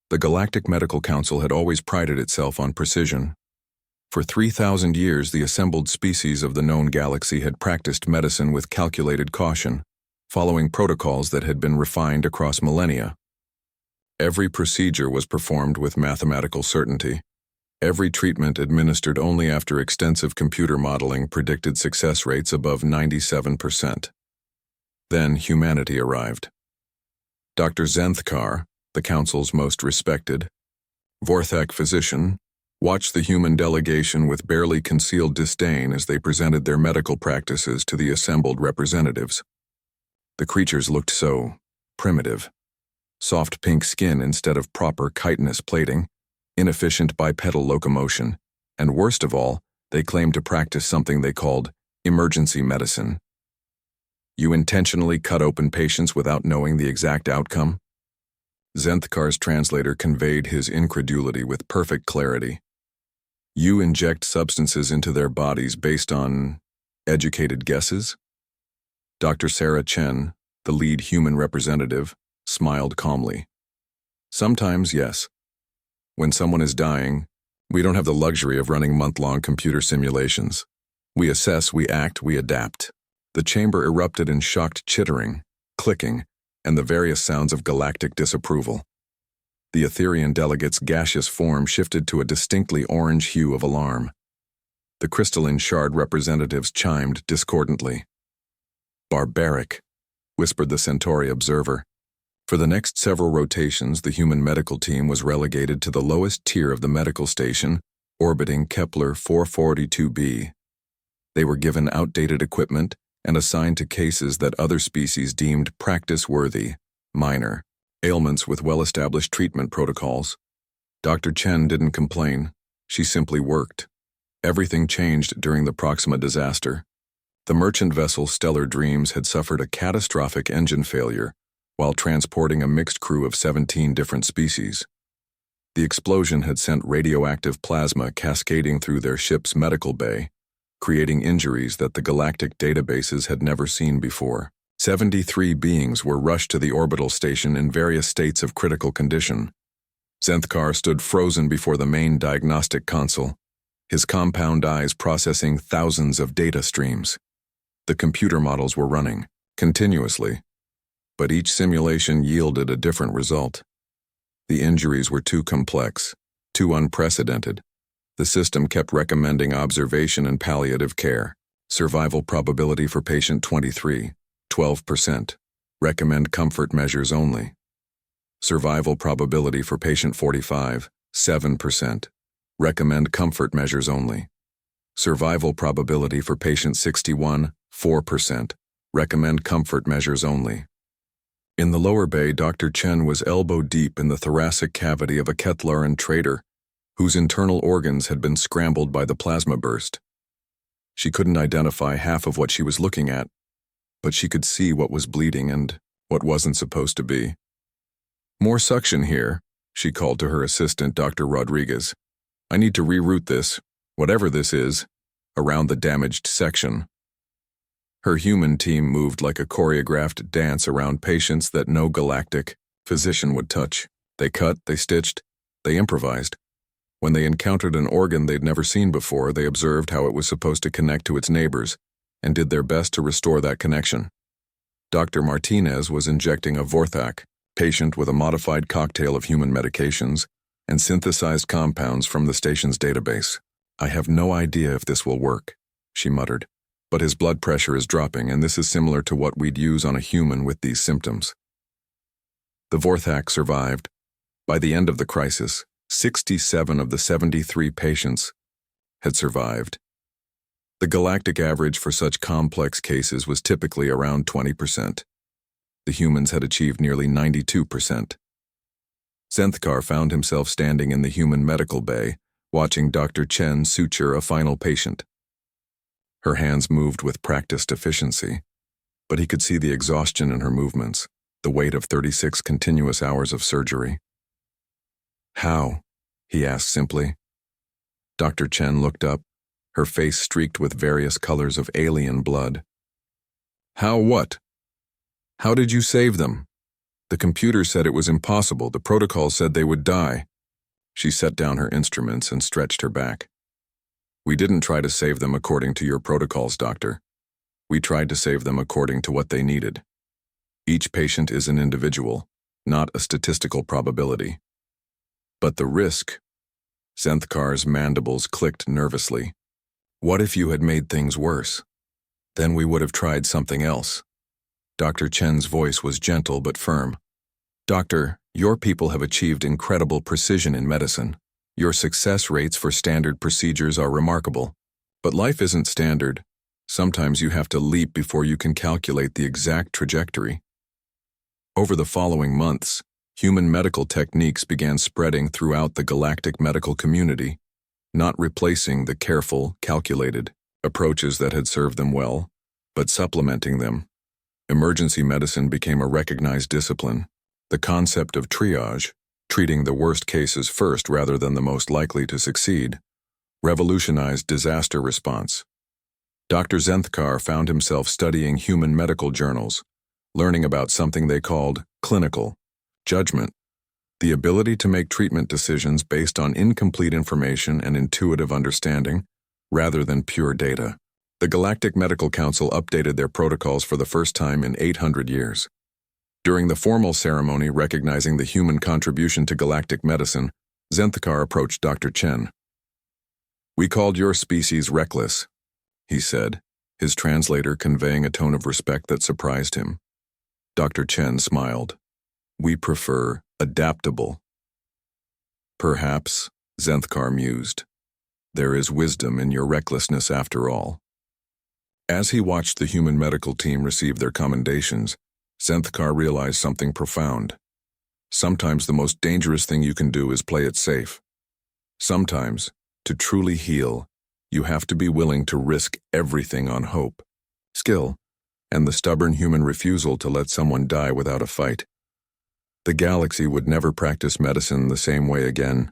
The Galactic Medical Council had always prided itself on precision. For 3,000 years, the assembled species of the known galaxy had practiced medicine with calculated caution, following protocols that had been refined across millennia. Every procedure was performed with mathematical certainty. Every treatment administered only after extensive computer modeling predicted success rates above 97%. Then humanity arrived. Dr. Zenthkar, the Council's most respected Vorthak physician, watched the human delegation with barely concealed disdain as they presented their medical practices to the assembled representatives. The creatures looked so primitive. Soft pink skin instead of proper chitinous plating, inefficient bipedal locomotion, and worst of all, they claimed to practice something they called emergency medicine. You intentionally cut open patients without knowing the exact outcome? Zenthkar's translator conveyed his incredulity with perfect clarity. You inject substances into their bodies based on educated guesses? Dr. Sarah Chen, the lead human representative, smiled calmly. Sometimes, yes. When someone is dying, we don't have the luxury of running month-long computer simulations. We assess, we act, we adapt. The chamber erupted in shocked chittering, clicking, and the various sounds of galactic disapproval. The Etherian delegate's gaseous form shifted to a distinctly orange hue of alarm. The crystalline shard representatives chimed discordantly. Barbaric, whispered the Centauri observer. For the next several rotations, the human medical team was relegated to the lowest tier of the medical station, orbiting Kepler 442b. They were given outdated equipment and assigned to cases that other species deemed practice-worthy, minor, ailments with well-established treatment protocols. Dr. Chen didn't complain. She simply worked. Everything changed during the Proxima disaster. The merchant vessel Stellar Dreams had suffered a catastrophic engine failure while transporting a mixed crew of 17 different species. The explosion had sent radioactive plasma cascading through their ship's medical bay, creating injuries that the galactic databases had never seen before. 73 beings were rushed to the orbital station in various states of critical condition. Zenthkar stood frozen before the main diagnostic console, his compound eyes processing thousands of data streams. The computer models were running continuously, but each simulation yielded a different result. The injuries were too complex, too unprecedented. The system kept recommending observation and palliative care. Survival probability for patient 23, 12%. Recommend comfort measures only. Survival probability for patient 45, 7%. Recommend comfort measures only. Survival probability for patient 61, 4%. Recommend comfort measures only. In the lower bay, Dr. Chen was elbow-deep in the thoracic cavity of a Kethlaran trader whose internal organs had been scrambled by the plasma burst. She couldn't identify half of what she was looking at, but she could see what was bleeding and what wasn't supposed to be. More suction here, she called to her assistant, Dr. Rodriguez. I need to reroute this, whatever this is, around the damaged section. Her human team moved like a choreographed dance around patients that no galactic physician would touch. They cut, they stitched, they improvised. When they encountered an organ they'd never seen before, they observed how it was supposed to connect to its neighbors and did their best to restore that connection. Dr. Martinez was injecting a Vorthak patient with a modified cocktail of human medications and synthesized compounds from the station's database. I have no idea if this will work, she muttered, but his blood pressure is dropping and this is similar to what we'd use on a human with these symptoms. The Vorthak survived. By the end of the crisis, 67 of the 73 patients had survived. The galactic average for such complex cases was typically around 20%. The humans had achieved nearly 92%. Zenthkar found himself standing in the human medical bay, watching Dr. Chen suture a final patient. Her hands moved with practiced efficiency, but he could see the exhaustion in her movements, the weight of 36 continuous hours of surgery. How? He asked simply. Dr. Chen looked up, her face streaked with various colors of alien blood. How what? How did you save them? The computer said it was impossible. The protocol said they would die. She set down her instruments and stretched her back. We didn't try to save them according to your protocols, doctor. We tried to save them according to what they needed. Each patient is an individual, not a statistical probability. But the risk... Zentkar's mandibles clicked nervously. What if you had made things worse? Then we would have tried something else. Dr. Chen's voice was gentle but firm. Doctor, your people have achieved incredible precision in medicine. Your success rates for standard procedures are remarkable. But life isn't standard. Sometimes you have to leap before you can calculate the exact trajectory. Over the following months, human medical techniques began spreading throughout the galactic medical community, not replacing the careful, calculated approaches that had served them well, but supplementing them. Emergency medicine became a recognized discipline. The concept of triage, treating the worst cases first rather than the most likely to succeed, revolutionized disaster response. Dr. Zenthkar found himself studying human medical journals, learning about something they called clinical judgment, the ability to make treatment decisions based on incomplete information and intuitive understanding, rather than pure data. The Galactic Medical Council updated their protocols for the first time in 800 years. During the formal ceremony recognizing the human contribution to galactic medicine, Zenthkar approached Dr. Chen. "We called your species reckless," he said, his translator conveying a tone of respect that surprised him. Dr. Chen smiled. "We prefer adaptable." "Perhaps," Zenthkar mused. "There is wisdom in your recklessness after all." As he watched the human medical team receive their commendations, Zenthkar realized something profound. Sometimes the most dangerous thing you can do is play it safe. Sometimes, to truly heal, you have to be willing to risk everything on hope, skill, and the stubborn human refusal to let someone die without a fight. The galaxy would never practice medicine the same way again.